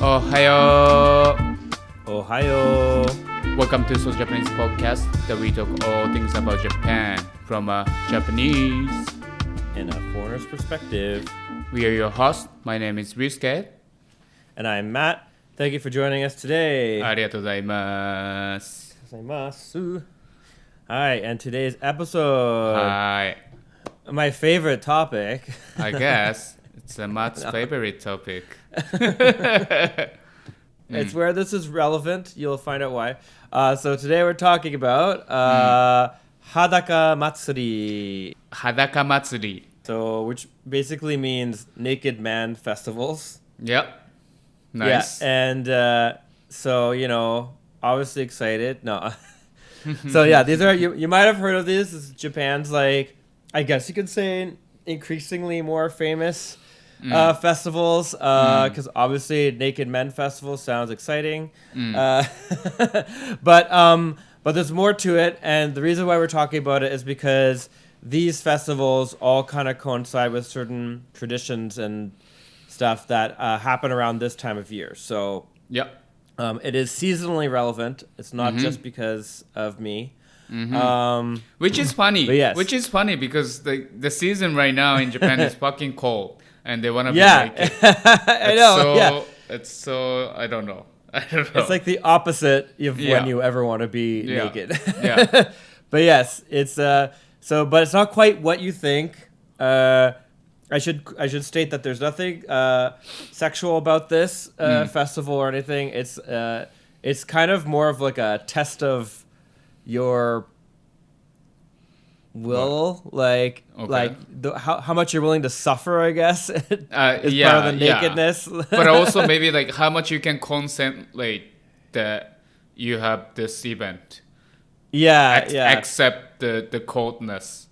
Ohayo. Ohayo. Welcome to So Japanese Podcast, that we talk all things about Japan from a Japanese and a foreigner's perspective. We are your hosts. My name is Ryusuke. And I'm Matt. Thank you for joining us today. ありがとうございます。Hi, and today's episode. Hi. My favorite topic. I guess it's Matt's favorite topic. It's where this is relevant. You'll find out why. So today we're talking about Hadaka Matsuri. Hadaka Matsuri. So, which basically means naked man festivals. Yep. Nice. Yeah, and so, you know, obviously excited. No. So, yeah, these are, you might have heard of these. This is Japan's, like, I guess you could say, increasingly more famous festivals, because obviously Naked Men Festival sounds exciting, but there's more to it, and the reason why we're talking about it is because these festivals all kind of coincide with certain traditions and stuff that happen around this time of year. So Yep. It is seasonally relevant. It's not just because of me. Which is funny. Yes. Which is funny because the season right now in Japan is fucking cold. And they want to be Yeah. naked. I know. It's so, I don't know. It's like the opposite of when you ever want to be naked. Yeah. But yes, it's but it's not quite what you think. I should state that there's nothing sexual about this festival or anything. It's kind of more of like a test of your will, how much you're willing to suffer, I guess, is part of the nakedness. But also maybe like how much you can contemplate that you have this event. Accept the coldness.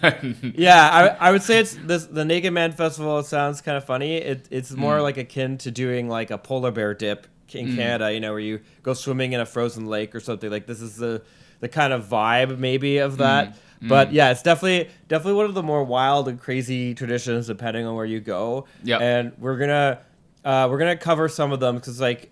I would say it's the Naked Man Festival. It sounds kind of funny. It's more like akin to doing like a polar bear dip in Canada, you know, where you go swimming in a frozen lake or something. Like this is the kind of vibe maybe of that. But yeah, it's definitely one of the more wild and crazy traditions depending on where you go. Yeah. And we're gonna cover some of them because like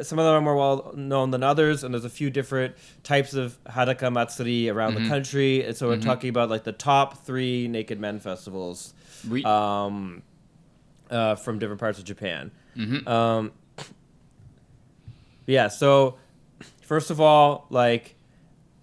some of them are more well known than others, and there's a few different types of Hadaka Matsuri around the country. And so we're talking about like the top 3 Naked Men festivals from different parts of Japan. So first of all, like,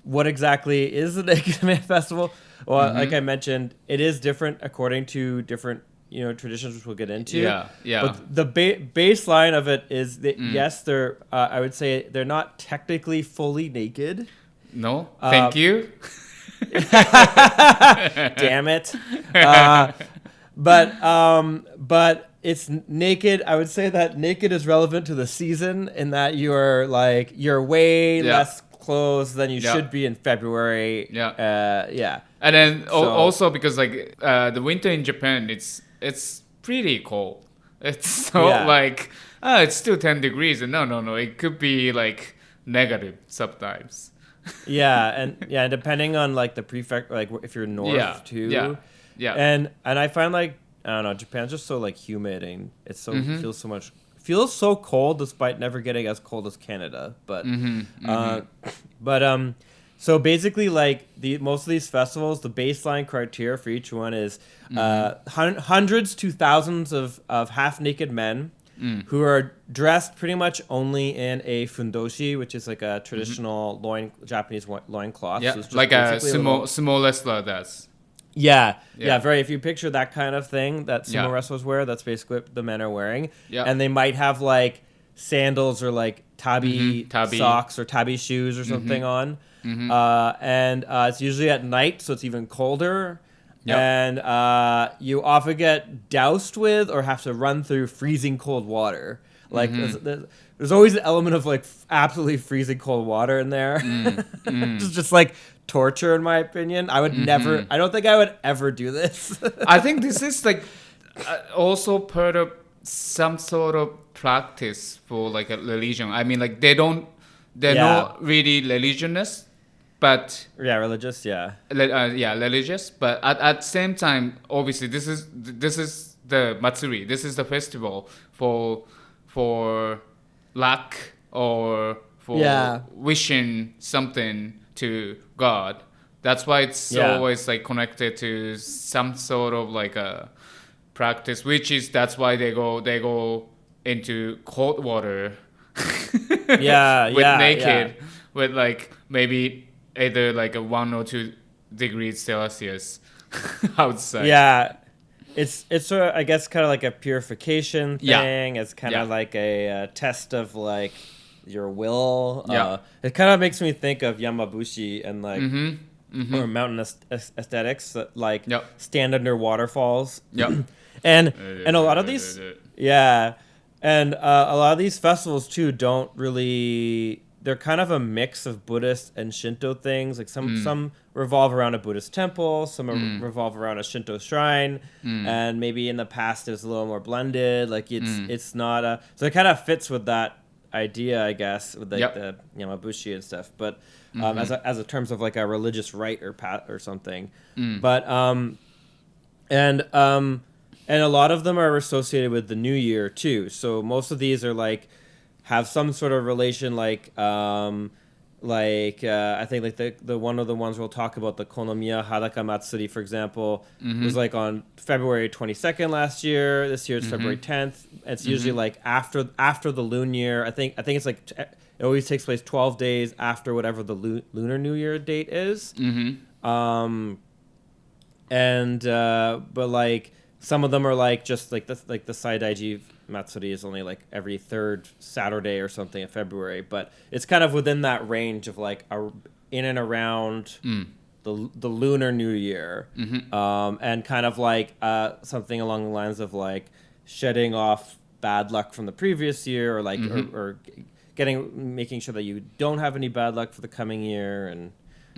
what exactly is the Naked Man Festival? Well, like I mentioned, it is different according to different, you know, traditions, which we'll get into. Yeah. But the baseline of it is that yes, they're I would say they're not technically fully naked. No, thank you. Damn it. But it's naked. I would say that naked is relevant to the season in that you're way less clothes than you should be in February. And then also because like the winter in Japan, it's pretty cold. It's so it's still 10 degrees, and no, it could be like negative sometimes. And depending on like the prefect, like if you're north too. And I find like, I don't know, Japan's just so like humid, and it's so feels so cold despite never getting as cold as Canada. But so basically, like most of these festivals, the baseline criteria for each one is hundreds to thousands of half naked men who are dressed pretty much only in a fundoshi, which is like a traditional Japanese loincloth. Yeah, so like a sumo wrestler does. Very. If you picture that kind of thing that sumo wrestlers wear, that's basically what the men are wearing. Yeah. And they might have like sandals or like tabi socks or tabi shoes or something on. And it's usually at night, so it's even colder. Yep. And you often get doused with or have to run through freezing cold water. Like there's always an element of like absolutely freezing cold water in there. It's just like torture, in my opinion. I would never. I don't think I would ever do this. I think this is like also part of some sort of practice for like a religion. I mean, like they're not really religious, but religious, religious. But at the same time, obviously, this is the Matsuri. This is the festival for for luck or for wishing something to God. That's why it's always like connected to some sort of like a practice, which is that's why they go into cold water. With like maybe either like a 1 or 2 degrees Celsius outside. Yeah. It's sort of, I guess, kind of like a purification thing. It's kind of like a test of like your will. It kind of makes me think of Yamabushi and like or mountain aesthetics that like stand under waterfalls. and a lot of these and a lot of these festivals too don't really. They're kind of a mix of Buddhist and Shinto things. Like some revolve around a Buddhist temple, some revolve around a Shinto shrine, and maybe in the past it was a little more blended. Like it's not a, so it kind of fits with that idea, I guess, with like the Yamabushi and stuff. But as a terms of like a religious rite or or something. But and a lot of them are associated with the New Year too. So most of these are like have some sort of relation, like I think like the one of the ones we'll talk about, the Konomiya Hadaka Matsuri, for example, was like on February 22nd last year. This year it's February 10th. It's usually like after the Lunar Year. I think it's like it always takes place 12 days after whatever the Lunar New Year date is. But like some of them are like just like the Saidaiji Matsuri is only like every third Saturday or something in February, but it's kind of within that range of like in and around the Lunar New Year, and kind of like something along the lines of like shedding off bad luck from the previous year, or like or making sure that you don't have any bad luck for the coming year and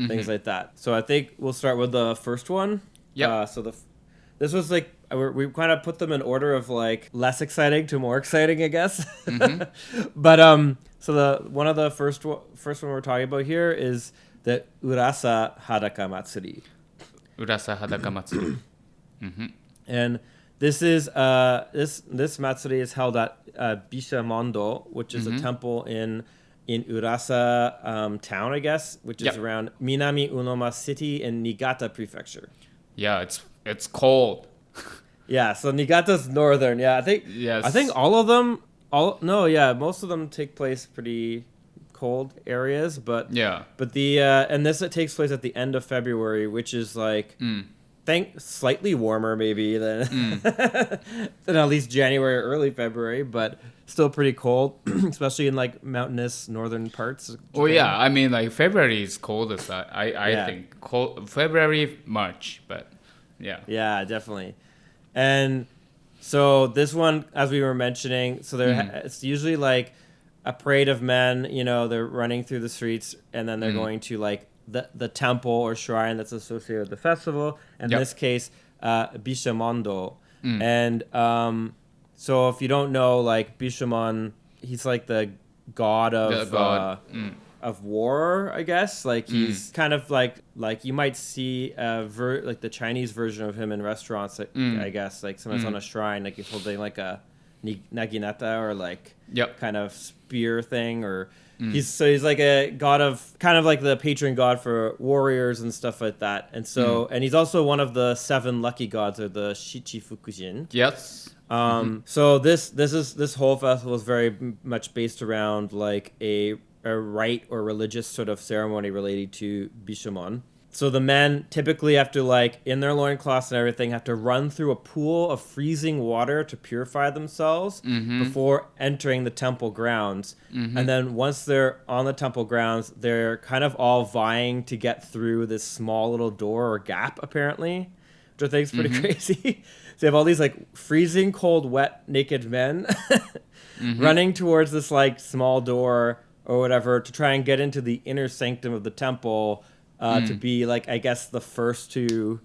things like that. So I think we'll start with the first one. This was like, we kind of put them in order of like less exciting to more exciting, I guess. But so the first one we're talking about here is the Urasa Hadaka Matsuri. Urasa Hadaka Matsuri. And this is this Matsuri is held at Bishamondo, which is a temple in Urasa town, I guess, which is around Minami Unoma City in Niigata Prefecture. Yeah, it's cold. So Niigata's northern. I think all of them. Most of them take place pretty cold areas, but and this it takes place at the end of February, which is like slightly warmer maybe than than at least January or early February, but still pretty cold, especially in like mountainous northern parts of Japan. Well, I mean like February is coldest. I think cold February, March, but yeah, definitely. And so this one, as we were mentioning, so it's usually like a parade of men, they're running through the streets, and then they're going to like the temple or shrine that's associated with the festival. In this case, Bishamondo. And so if you don't know, like Bishamon, he's like the god of war, I guess. Like he's kind of like you might see like the Chinese version of him in restaurants, I guess, like sometimes on a shrine, like he's holding like a naginata or like kind of spear thing, or he's like a god of kind of like the patron god for warriors and stuff like that. And so and he's also one of the 7 lucky gods, or the Shichifukujin. So this whole festival is very much based around like a rite or religious sort of ceremony related to Bishamon. So the men typically have to, like, in their loincloths and everything, have to run through a pool of freezing water to purify themselves before entering the temple grounds. And then once they're on the temple grounds, they're kind of all vying to get through this small little door or gap, apparently, which I think is pretty crazy. So you have all these, like, freezing cold, wet, naked men running towards this, like, small door or whatever to try and get into the inner sanctum of the temple, to be, like, I guess the first to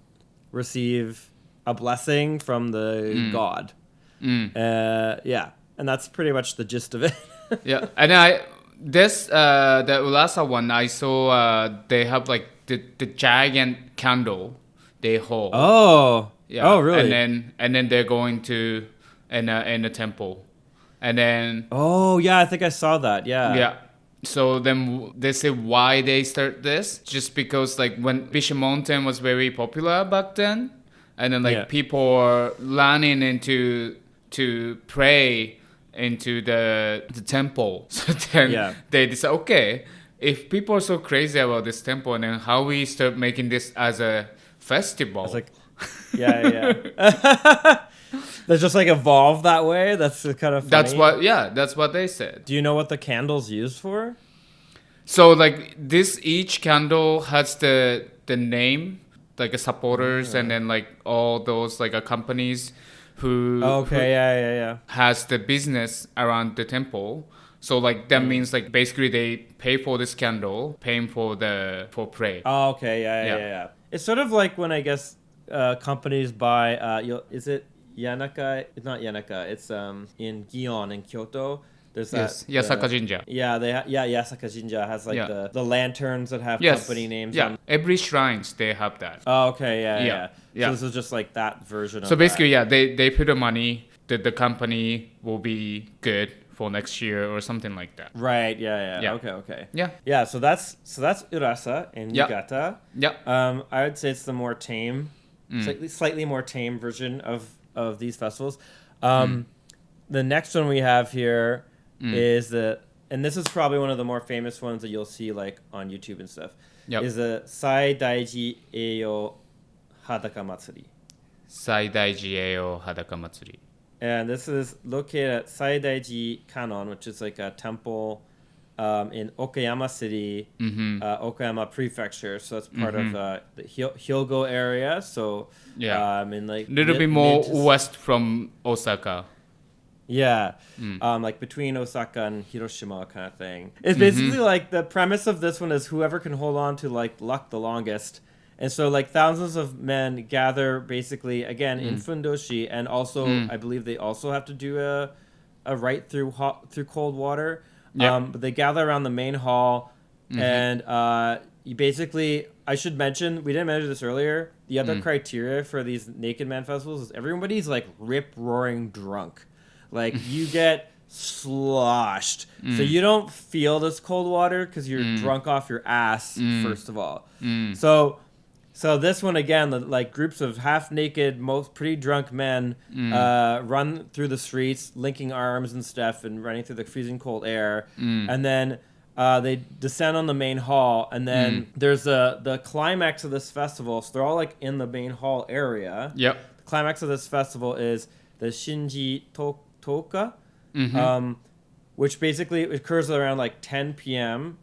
receive a blessing from the god. Yeah, and that's pretty much the gist of it. Yeah, and the Ulasa one, I saw they have, like, the giant candle they hold. Oh, yeah. Oh, really? And then they're going to in a temple. And then... Oh, yeah, I think I saw that. Yeah. Yeah. So then they say why they start this. Just because like when Bishop Mountain was very popular back then. And then like people are running into to pray into the temple. So then they decide, okay, if people are so crazy about this temple, and then how we start making this as a festival. It's like, yeah. They just like evolved that way. That's kind of funny. That's what they said. Do you know what the candle's used for? So like this, each candle has the name, like a supporters, and then like all those like companies who has the business around the temple. So like that means like basically they pay for this candle, paying for pray. Oh, okay, yeah. It's sort of like when I guess companies buy. Is it Yanaka? It's not Yanaka. It's in Gion in Kyoto. There's Yasaka Jinja. Yeah, Yasaka Jinja has like the lanterns that have company names. Yeah, every shrines they have that. Oh, okay, yeah. So this is just like that version. So basically, they put the money that the company will be good for next year or something like that. Right. Yeah. Okay. Yeah. Yeah. So that's Urasa and Niigata. Yeah. I would say it's the more tame, slightly more tame version of these festivals. The next one we have here is and this is probably one of the more famous ones that you'll see like on YouTube and stuff. Yep. Is the Saidaiji Eyo Hadaka Matsuri. Saidaiji Eyo Hadaka Matsuri. And this is located at Saidaiji Kanon, which is like a temple in Okayama City, Okayama Prefecture. So that's part of the Hyogo area. So in like a little bit more west from Osaka. Yeah, like between Osaka and Hiroshima kind of thing. It's basically like the premise of this one is whoever can hold on to like luck the longest. And so like thousands of men gather basically again in fundoshi, and also I believe they also have to do a rite through cold water. But they gather around the main hall, and you basically, I should mention, we didn't mention this earlier, the other criteria for these Naked Man festivals is everybody's like rip-roaring drunk. Like you get sloshed. So you don't feel this cold water because you're drunk off your ass, first of all. So this one, again, like groups of half-naked, most pretty drunk men run through the streets, linking arms and stuff, and running through the freezing cold air. And then they descend on the main hall, and then there's the climax of this festival. So they're all like in the main hall area. Yep. The climax of this festival is the Shinji Toka, which basically occurs around like 10 p.m.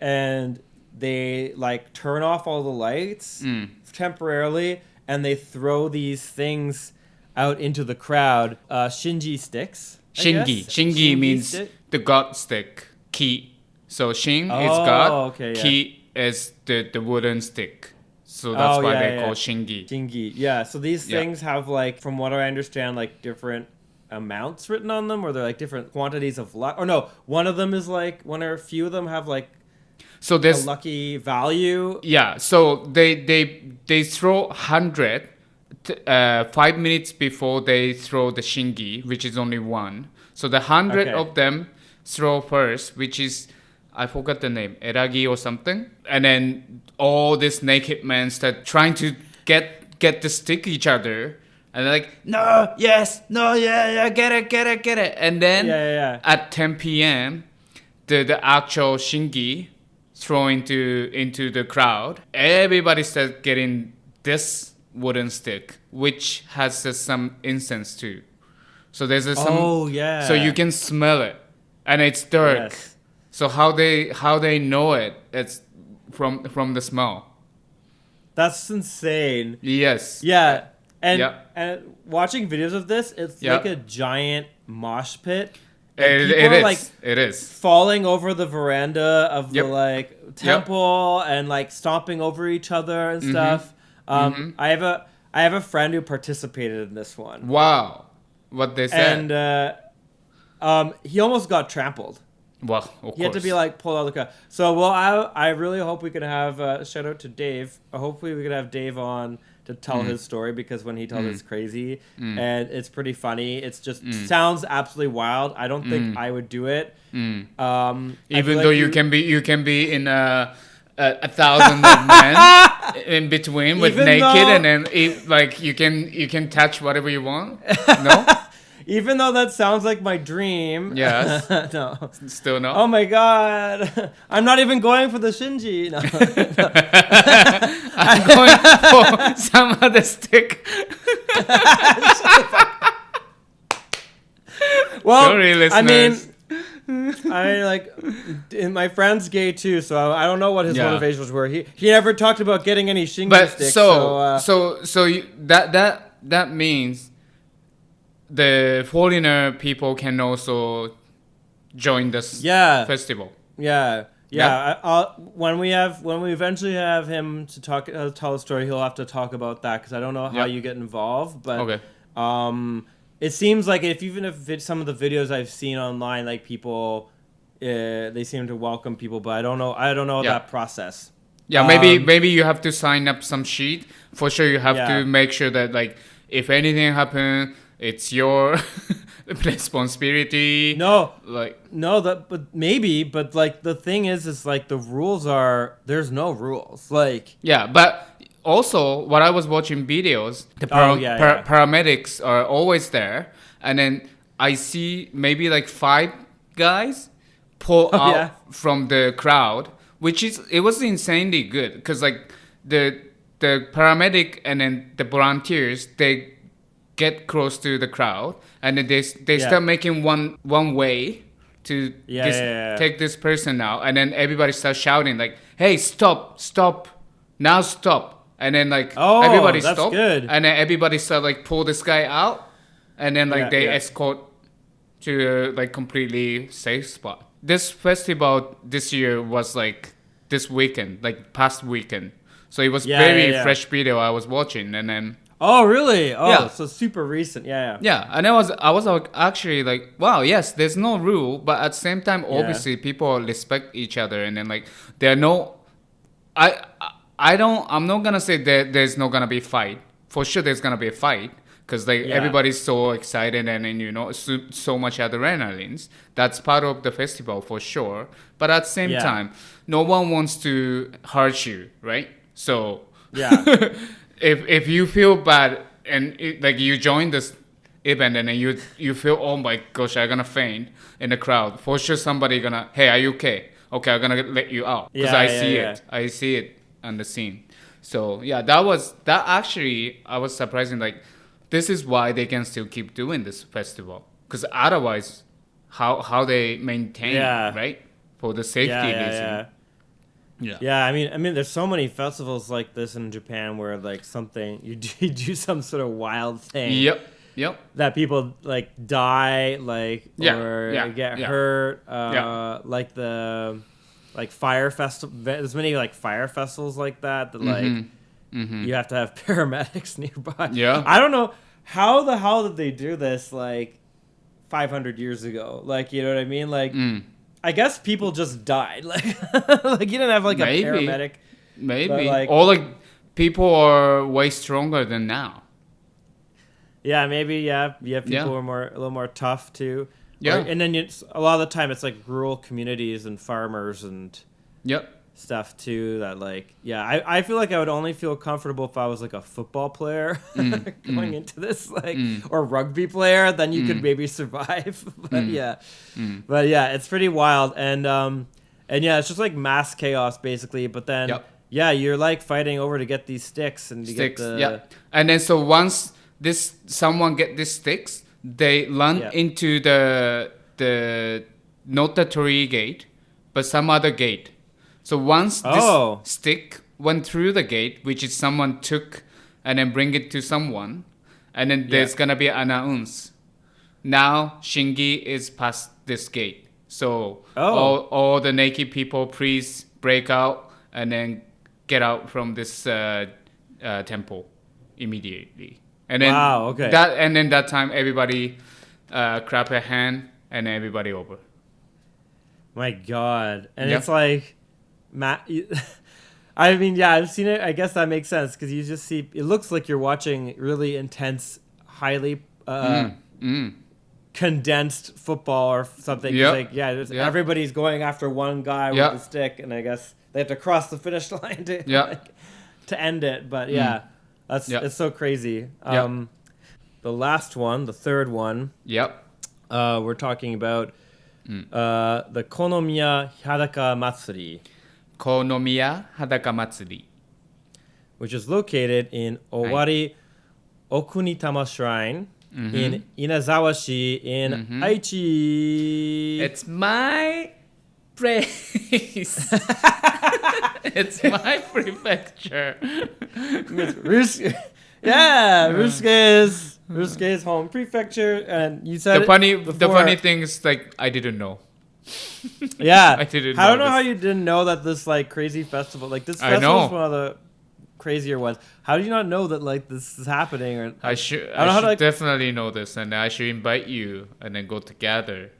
And they like turn off all the lights temporarily, and they throw these things out into the crowd. Shinji sticks. Shingi means stick? The god stick. Ki. So Shin is god. Okay, Ki is the wooden stick. So that's why they call Shingi. Shingi. Yeah. So these things have like, from what I understand, like different amounts written on them, or they're like different quantities of luck. Or no, one of them is like, one or a few of them have like a lucky value. Yeah. So they throw 100 5 minutes before they throw the Shingi, which is only one. So the 100 of them throw first, which is, I forgot the name, Eragi or something. And then all these naked men start trying to get to stick each other. And they're like, no, yes, no, yeah, get it. And then at 10 p.m., the actual Shingi throw into the crowd. Everybody starts getting this wooden stick, which has some incense too. So there's some. Oh yeah. So you can smell it, and it's dark. Yes. So how they know it? It's from the smell. That's insane. Yes. Yeah. And watching videos of this, it's like a giant mosh pit. It is falling over the veranda of the like temple and like stomping over each other and stuff. I have a friend who participated in this one. Wow, what they said. And he almost got trampled. Well, of course. He had to be like pulled out of the car. So I really hope we could have shout out to Dave. Hopefully we could have Dave on to tell his story, because when he tells it's crazy and it's pretty funny. It's just sounds absolutely wild. I don't think I would do it. Even though you can be in a 1,000 of men in between with naked, and then you can touch whatever you want. No. Even though that sounds like my dream. Yes. No. Still no. Oh my god. I'm not even going for the Shinji. No. I'm going for some other stick. Well, sorry, listeners. My friend's gay too, so I don't know what his motivations were. He never talked about getting any Shinji sticks. That means the foreigner people can also join this festival. Yeah. When we eventually have him to tell a story, he'll have to talk about that, because I don't know how you get involved. But it seems like even if some of the videos I've seen online, like people, they seem to welcome people, but I don't know that process. Yeah, maybe you have to sign up some sheet. For sure, you have to make sure that if anything happens, it's your responsibility. But the thing is the rules are, there's no rules. But also what I was watching videos, the paramedics are always there, and then I see maybe 5 guys pull out from the crowd, it was insanely good, because the paramedic and then the volunteers, they get close to the crowd, and then they start making one way to take this person out, and then everybody starts shouting hey, stop, now stop, and then everybody stop, good. And then everybody start pull this guy out, and then they escort to a completely safe spot. This festival this year was this weekend, past weekend, so it was very fresh video I was watching, and then. Oh really? Oh, so super recent. Yeah, and I was actually wow, yes, there's no rule, but at the same time, obviously, people respect each other, and then there are no. I'm not gonna say that there's not gonna be fight. For sure, there's gonna be a fight, because everybody's so excited, and then so much adrenaline. That's part of the festival for sure. But at the same time, no one wants to hurt you, right? So if you feel bad and you join this event and then you feel, oh my gosh, I'm gonna faint in the crowd, for sure somebody gonna, hey, are you okay? Okay, I'm gonna let you out, because I see it on the scene. So that actually, I was surprising, this is why they can still keep doing this festival, because otherwise how they maintain right, for the safety reason. Yeah, I mean, there's so many festivals like this in Japan where something you do some sort of wild thing. Yep. That people die or get hurt. The fire festival. There's many fire festivals like that you have to have paramedics nearby. Yeah. I don't know how the hell did they do this 500 years ago. You know what I mean? I guess people just died. You didn't have a paramedic. Maybe. Or people are way stronger than now. Yeah, maybe. Yeah, people are a little more tough too. Yeah. And then a lot of the time it's rural communities and farmers and stuff too. That I feel I would only feel comfortable if I was a football player going into this, or rugby player. Then you could maybe survive. But it's pretty wild, and it's just mass chaos basically. But then you're fighting over to get these sticks and to get the and then so once someone get these sticks, they run into the not the tree gate, but some other gate. So once this stick went through the gate, which is someone took and then bring it to someone, and then there's gonna be an announce. Now Shingi is past this gate. So all the naked people, please break out and then get out from this temple immediately. And then that time everybody clap a hand and everybody over. My God. And it's I mean, yeah, I've seen it. I guess that makes sense because you just see. It looks like you're watching really intense, highly condensed football or something. Yep. Like, everybody's going after one guy with a stick, and I guess they have to cross the finish line to end it. But it's so crazy. The last one, the third one. Yep. We're talking about the Konomiya Hadaka Matsuri. Konomiya Hadaka Matsuri. Which is located in Owari Okunitama Shrine in Inazawa-shi in Aichi. It's my place. It's my prefecture. Rusuke's home prefecture, and you said the funny thing is, like, I didn't know. Yeah, I didn't. I don't know how you didn't know that this like crazy festival, like this festival is one of the crazier ones. How do you not know that like this is happening? Or I should definitely know this, and I should invite you, and then go together.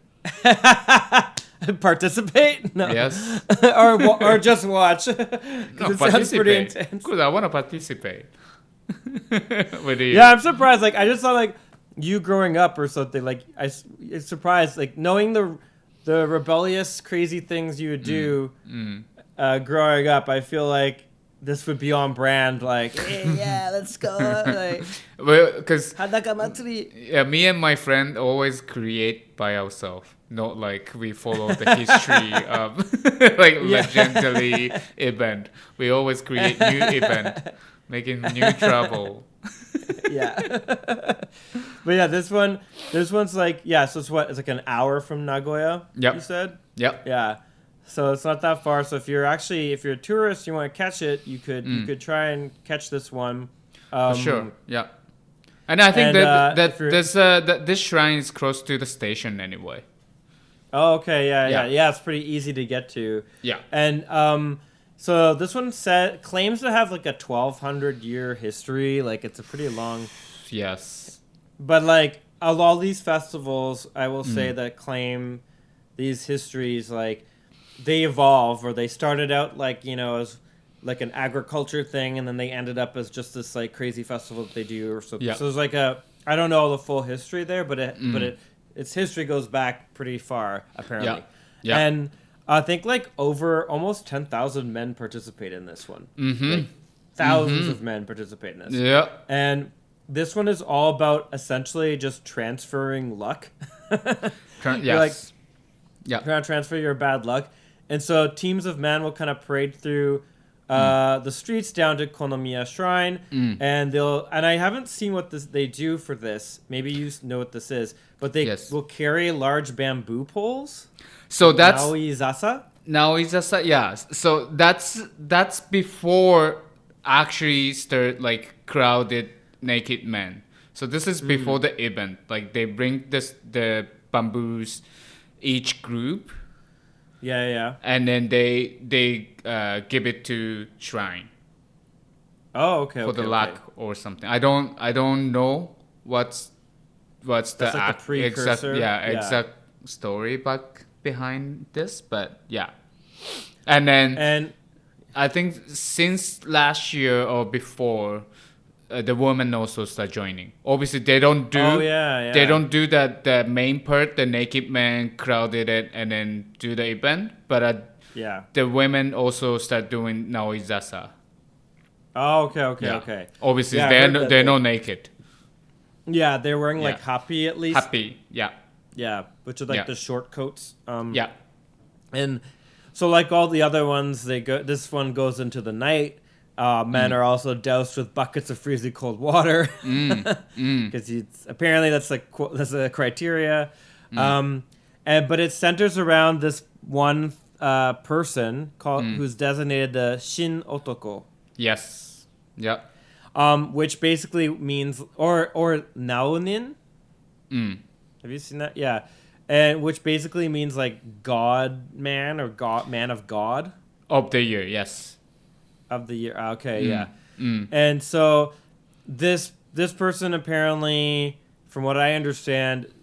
Participate? No. Yes. or just watch. No, participate. Because I want to participate. With you. Yeah, I'm surprised. Like I just saw like you growing up or something. Like it's surprised. Like knowing the rebellious, crazy things you would do growing up. I feel like this would be on brand. Like, hey, yeah, let's go. Like, well, because Hadaka Matsuri. Yeah, me and my friend always create by ourselves. Not like we follow the history of like legendary event. We always create new event, making new trouble. Yeah. But yeah, this one's like, so it's what? It's like an hour from Nagoya, you said? Yep. Yeah. So it's not that far. So if you're a tourist, you want to catch it, you could try and catch this one. For sure. Yeah. And I think this shrine is close to the station anyway. Oh, okay. Yeah. It's pretty easy to get to. Yeah. And so this one claims to have like a 1,200 year history. Like it's a pretty long. Yes. But like a lot of these festivals, I will say that claim these histories, like they evolve, or they started out like, as like an agriculture thing, and then they ended up as just this like crazy festival that they do or something. Yeah. So there's like I don't know the full history there, but its history goes back pretty far apparently. Yeah. And I think like over almost 10,000 men participate in this one. Like, thousands of men participate in this. Yeah. And this one is all about essentially just transferring luck. Yes. Trying to transfer your bad luck. And so teams of men will kind of parade through the streets down to Konomiya Shrine, and I haven't seen what they do for this. Maybe you know what this is, but they will carry large bamboo poles. So that's Naoizasa, yeah. So that's before actually start like crowded naked men. So this is before the event. Like they bring the bamboos, each group. Yeah. And then they give it to shrine. Oh, okay. For the luck or something. I don't know what's the precursor. Exact story behind this, but yeah. And I think since last year or before, the women also start joining. Obviously, they don't do. They don't do that. The main part, the naked men crowded it and then do the event. But the women also start doing naoizasa. Oh, okay. Obviously, they're not naked. Yeah, they're wearing like happy at least. Happy, yeah. Yeah, which are like the short coats. And so like all the other ones, this one goes into the night. Men are also doused with buckets of freezing cold water because apparently that's a criteria. But it centers around this one person who's designated the Shin Otoko. Yes. Yeah. Which basically means or Naonin. Have you seen that? Yeah. And which basically means like God man or man of God. Of the year, yes. Of the year. Okay, yeah. And so this person apparently, from what I understand,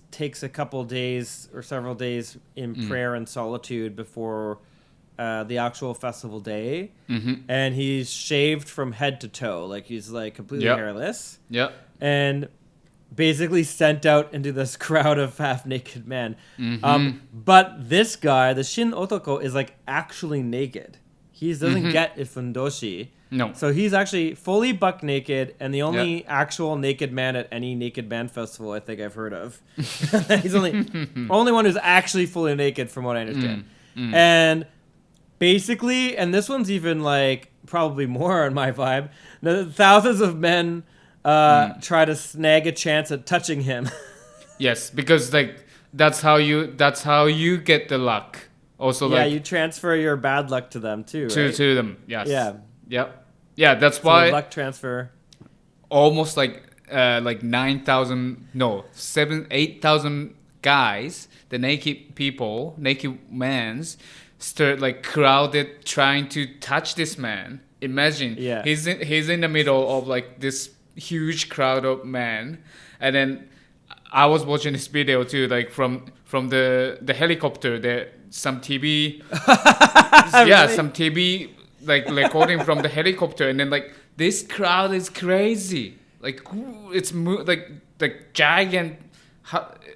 takes a couple days or several days in prayer and solitude before the actual festival day, and he's shaved from head to toe, like he's like completely hairless. Yep. And basically sent out into this crowd of half-naked men. But this guy, the Shin Otoko, is like actually naked. He doesn't get ifundoshi. No. So he's actually fully buck naked, and the only actual naked man at any naked band festival I think I've heard of. He's only one who's actually fully naked, from what I understand. And basically, and this one's even like probably more on my vibe, the thousands of men try to snag a chance at touching him. Yes, because like that's how you get the luck. Also, like you transfer your bad luck to them too, right? To them. Yes. Yeah. Yep. Yeah, that's why luck transfer. Almost like 8,000 guys, the naked mans, start like crowded trying to touch this man. Imagine, he's in the middle of like this huge crowd of men, and then I was watching this video too, like from the helicopter. There some TV, really? Some TV. Like recording from the helicopter, and then like this crowd is crazy. Like it's like giant.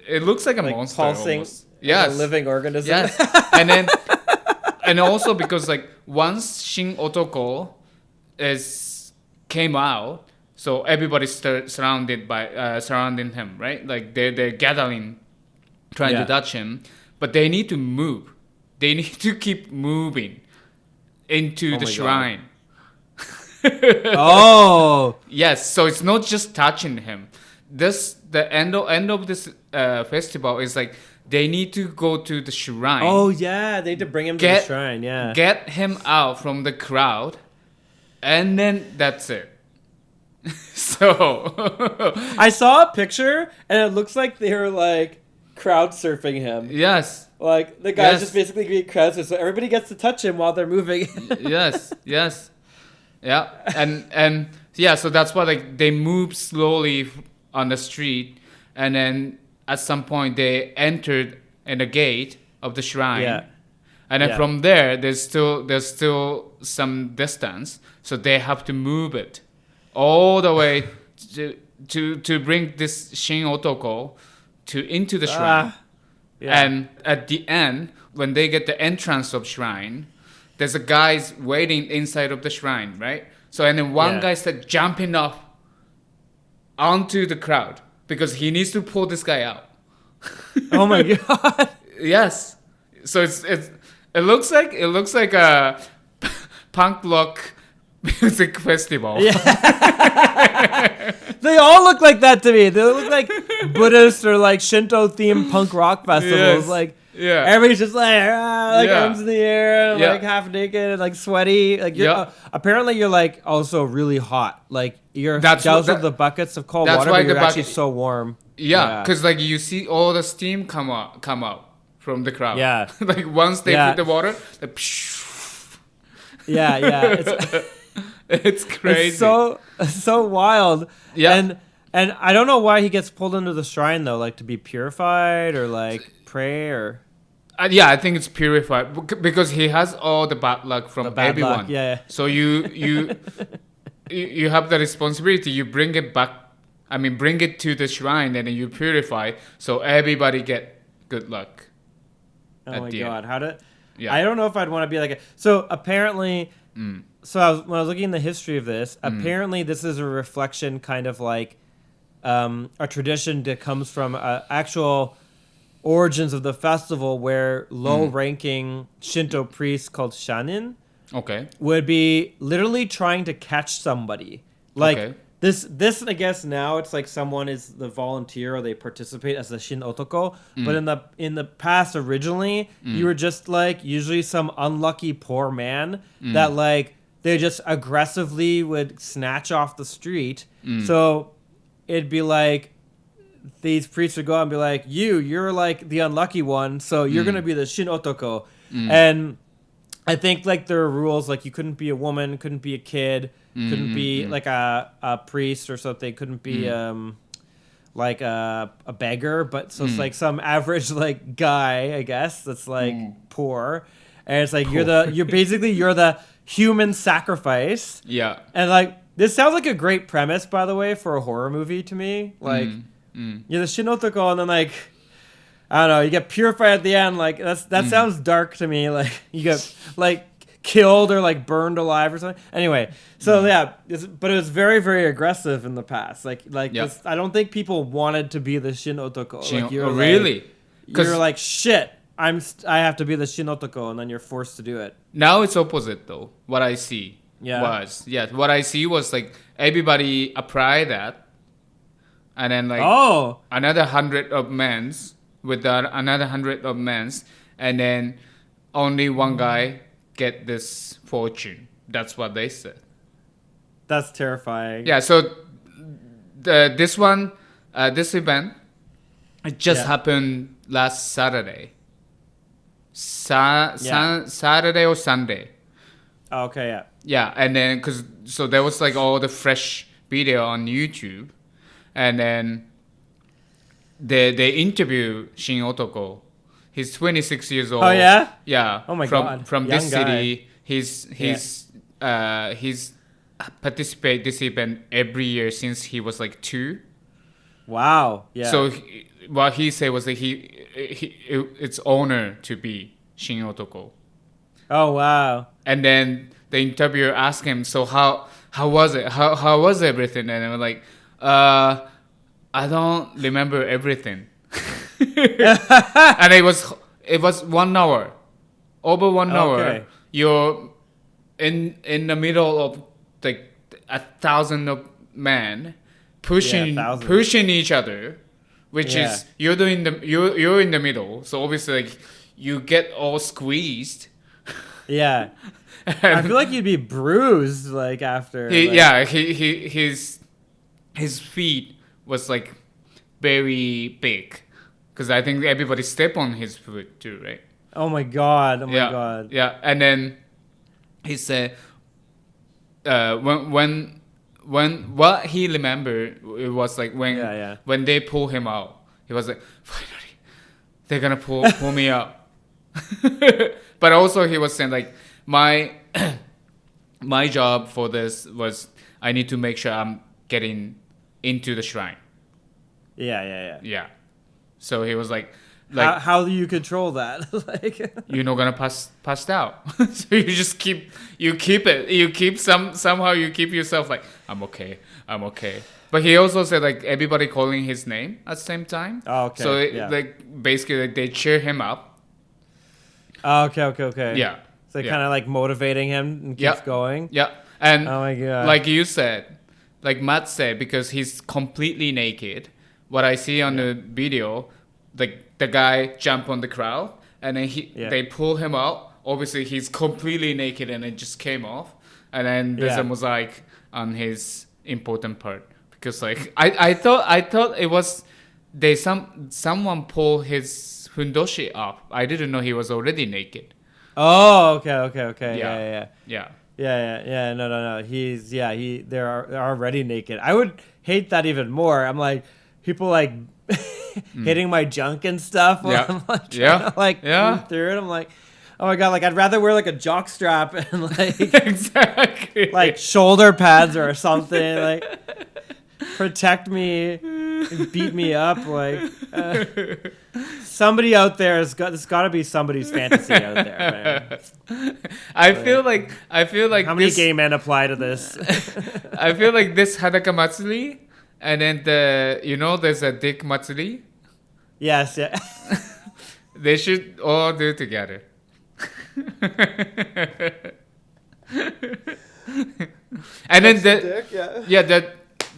It looks like a monster, pulsing, almost. Yes, like a living organism. Yes, and also because like once Shin Otoko came out, so everybody surrounding him, right? Like they're gathering, trying to touch him, but they need to move. They need to keep moving into the shrine. Yes, so it's not just touching him. The end of this festival is like they need to go to the shrine. Oh yeah, they need to bring him to the shrine. Yeah, get him out from the crowd, and then that's it. So I saw a picture, and it looks like they were like crowd surfing him. Yes. Like the guy's just basically being crowd surfed, so everybody gets to touch him while they're moving. Yes. Yeah. And so that's why like they move slowly on the street, and then at some point they entered in the gate of the shrine. Yeah. And then from there there's still some distance, so they have to move it all the way to bring this Shin Otoko into the shrine. And at the end, when they get the entrance of shrine, there's a guys waiting inside of the shrine, right? So and then one guy starts jumping off onto the crowd because he needs to pull this guy out. Oh my god! Yes. So it looks like a punk rock music festival. Yeah. They all look like that to me. They look like Buddhist or like Shinto themed punk rock festivals. Yes. Like everybody's just like arms in the air, like half naked, and like sweaty. Like apparently you're like also really hot. Like you're doused with the buckets of cold water, but you're actually so warm. Yeah, because like you see all the steam come out from the crowd. Yeah, like once they put the water, like, it's crazy. It's so wild. Yeah. And I don't know why he gets pulled into the shrine though, like to be purified or like pray or. I think it's purified because he has all the bad luck from everyone. Luck. Yeah. So you have the responsibility. You bring it back. I mean, bring it to the shrine and then you purify, so everybody get good luck. Oh my god! I don't know if I'd want to be like so apparently. So when I was looking at the history of this, apparently this is a reflection, kind of like a tradition that comes from actual origins of the festival, where low-ranking Shinto priests called shanin would be literally trying to catch somebody. Like this, I guess now it's like someone is the volunteer or they participate as a Shin Otoko. But in the past, originally, you were just like usually some unlucky poor man that like they just aggressively would snatch off the street. So it'd be like these priests would go out and be like, you're like the unlucky one, so you're gonna be the Shin Otoko. And I think like there are rules, like you couldn't be a woman, couldn't be a kid, couldn't be like a priest or something, couldn't be like a beggar, but so it's like some average like guy, I guess, that's like poor. and it's like you're the human sacrifice. Yeah. And like this sounds like a great premise, by the way, for a horror movie to me. Like you're the Shin Otoko, and then like I don't know, you get purified at the end. Like that sounds dark to me. Like you get like killed or like burned alive or something. Anyway, so but it was very, very aggressive in the past. Like this, I don't think people wanted to be the Shin Otoko. Really? You're like shit. I have to be the Shin Otoko, and then you're forced to do it. Now it's opposite though. What I see what I see was like everybody apply that, and then like another 100 of men's with another 100 of men's, and then only one guy get this fortune. That's what they said. That's terrifying. Yeah. So this event, it just happened last Saturday. Saturday or Sunday. Okay, yeah. Yeah, and then so there was like all the fresh video on YouTube, and then they interview Shin Otoko. He's 26 years old. Oh yeah. Yeah. Oh my god. From this city, he's participate this event every year since he was like 2. Wow. Yeah. So what he said was that it's honor to be Shin Otoko. Oh wow. And then the interviewer asked him, so how was it? How was everything? And I was like, I don't remember everything. And it was 1 hour, over 1 hour. You're in the middle of like 1,000 of men pushing each other, which is you're in the middle. So obviously like you get all squeezed. Yeah. I feel like you'd be bruised like after. His feet was like very big, because I think everybody step on his foot too, right? Oh my god! Oh my god! Yeah, and then he said, when what he remembered, it was like when they pull him out, he was like, finally, they're gonna pull me out. But also he was saying like my job for this was I need to make sure I'm getting into the shrine. Yeah. So he was like how do you control that? Like you're not gonna pass out. So you just keep somehow you keep yourself like I'm okay. But he also said like everybody calling his name at the same time. Oh, okay. So like basically like, they cheer him up. Oh, okay. Yeah. So kind of like motivating him and keeps going. Yeah. And oh my god. Like you said, like Matt said, because he's completely naked. What I see on the video, like the guy jump on the crowd and then they pull him out. Obviously he's completely naked and it just came off. And then there's a mosaic on his important part. Because like I thought it was someone pull his fundoshi up. I didn't know he was already naked. Oh, okay. Yeah. No. They're already naked. I would hate that even more. I'm like people like hitting my junk and stuff. I'm like trying to move through it. I'm like, oh my god, like I'd rather wear like a jock strap and like exactly like shoulder pads or something like protect me and beat me up like somebody out there there's got to be somebody's fantasy out there, man. I feel like how many gay men apply to this? I feel like this Hadaka Matsuri and then there's a Dick Matsuri. Yes, yeah. They should all do it together. And then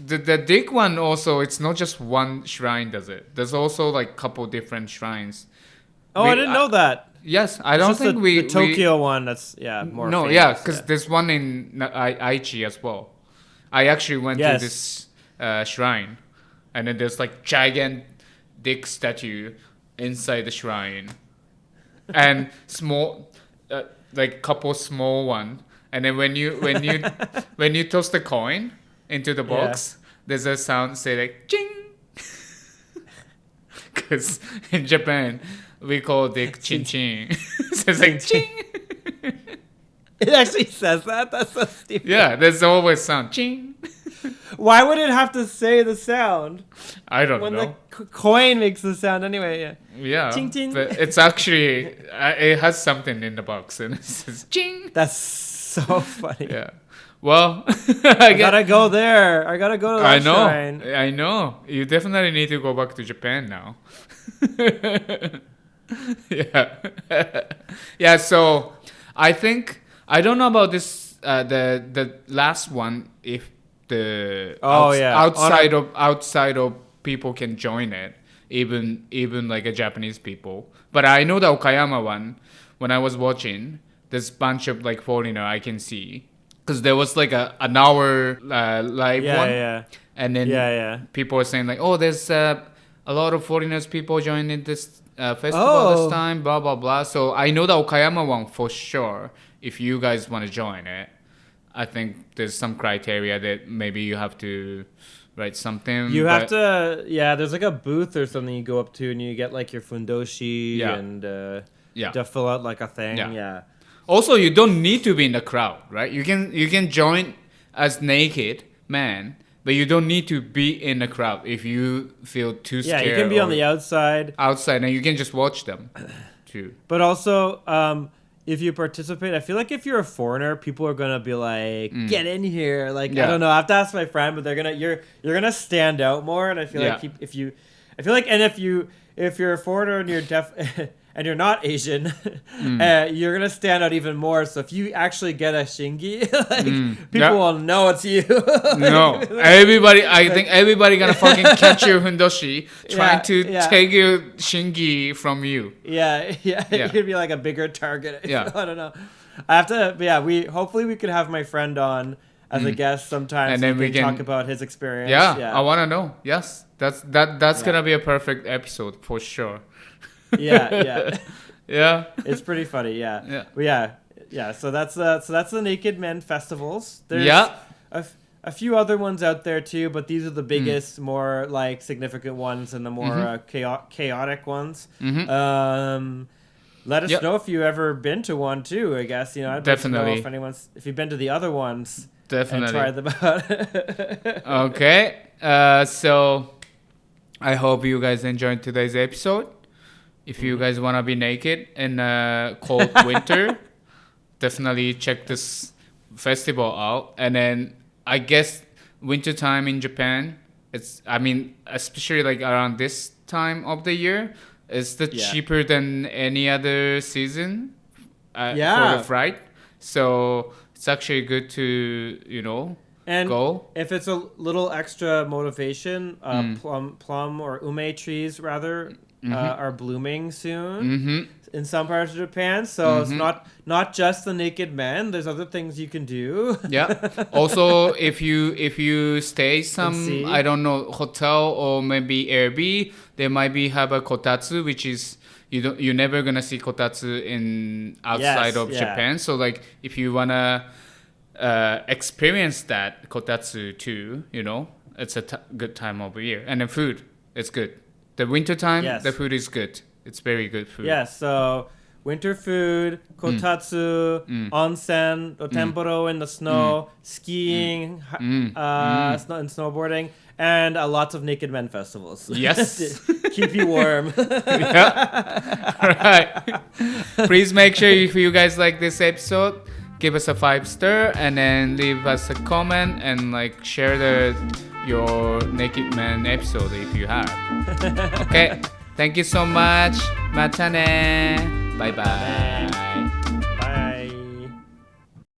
the Dick one also, it's not just one shrine does it. There's also like couple different shrines. Oh, I didn't know that. Yes, I don't think the Tokyo one that's more famous, because there's one in Aichi as well. I actually went to this shrine, and then there's like giant Dick statue inside the shrine, and small like couple small one, and then when you toss the coin into the box, there's a sound say like ching. Because in Japan we call Dick chin chin. So it's like ching. It actually says that? That's so stupid. Yeah, there's always sound. Ching. Why would it have to say the sound? I don't know. When the coin makes the sound anyway, yeah. Yeah. Ching, ching. But it's actually, it has something in the box and it says ching. That's so funny. Yeah. Well, I gotta go there. I gotta go to that shrine. I know. You definitely need to go back to Japan now. Yeah. Yeah, so I think, I don't know about this, the last one, if the outside of people can join it, even like a Japanese people. But I know the Okayama one, when I was watching, there's a bunch of like foreigner I can see. Because there was like an hour live one. Yeah. And then people were saying like, oh, there's a lot of foreigners people joining this festival this time, blah, blah, blah. So I know the Okayama one for sure. If you guys want to join it, I think there's some criteria that maybe you have to write something. You have to, there's like a booth or something you go up to and you get like your fundoshi and to fill out like a thing. Yeah. Also, you don't need to be in the crowd, right? You can join as naked man, but you don't need to be in the crowd if you feel too scared. Yeah, you can be on the outside. Outside, and you can just watch them, too. But also, if you participate, I feel like if you're a foreigner, people are gonna be like, "Get in here!" Like I don't know. I have to ask my friend, but you're gonna stand out more. And I feel like if you're a foreigner and you're deaf. And you're not Asian, you're going to stand out even more. So if you actually get a shingi, people will know it's you. No. I think everybody going to fucking catch your hundoshi trying to take your shingi from you. Yeah. It could be like a bigger target. I don't know. I have to, hopefully we could have my friend on as a guest sometime and so then we can talk about his experience. Yeah. I want to know. Yes. That's going to be a perfect episode for sure. Yeah. It's pretty funny. Yeah. So that's the Naked Men festivals. There's a few other ones out there too, but these are the biggest, more like significant ones and the more chaotic ones. Let us know if you've ever been to one too. I guess I'd definitely like to know if you've been to the other ones. Definitely. And tried them out. Okay. So I hope you guys enjoyed today's episode. If you guys want to be naked in cold winter, definitely check this festival out. And then I guess wintertime in Japan, especially like around this time of the year, it's cheaper than any other season for the flight. So it's actually good to, and go. If it's a little extra motivation, plum or ume trees rather, are blooming soon in some parts of Japan. So it's not just the naked men. There's other things you can do. Yeah. Also, if you stay some I don't know hotel or maybe Airbnb, they might have a kotatsu, which is you're never gonna see kotatsu in outside of Japan. So like if you wanna experience that kotatsu too, it's a good time of year. And the food, it's good. The winter time, the food is good. It's very good food. Yeah, so winter food, kotatsu, onsen, dotemboro in the snow, skiing, and snowboarding, and lots of naked men festivals. Yes. Keep you warm. Right. Please make sure if you guys like this episode, give us a 5-star and then leave us a comment and like share your Naked Man episode if you have. Okay. Thank you so much. Mata ne. Bye bye.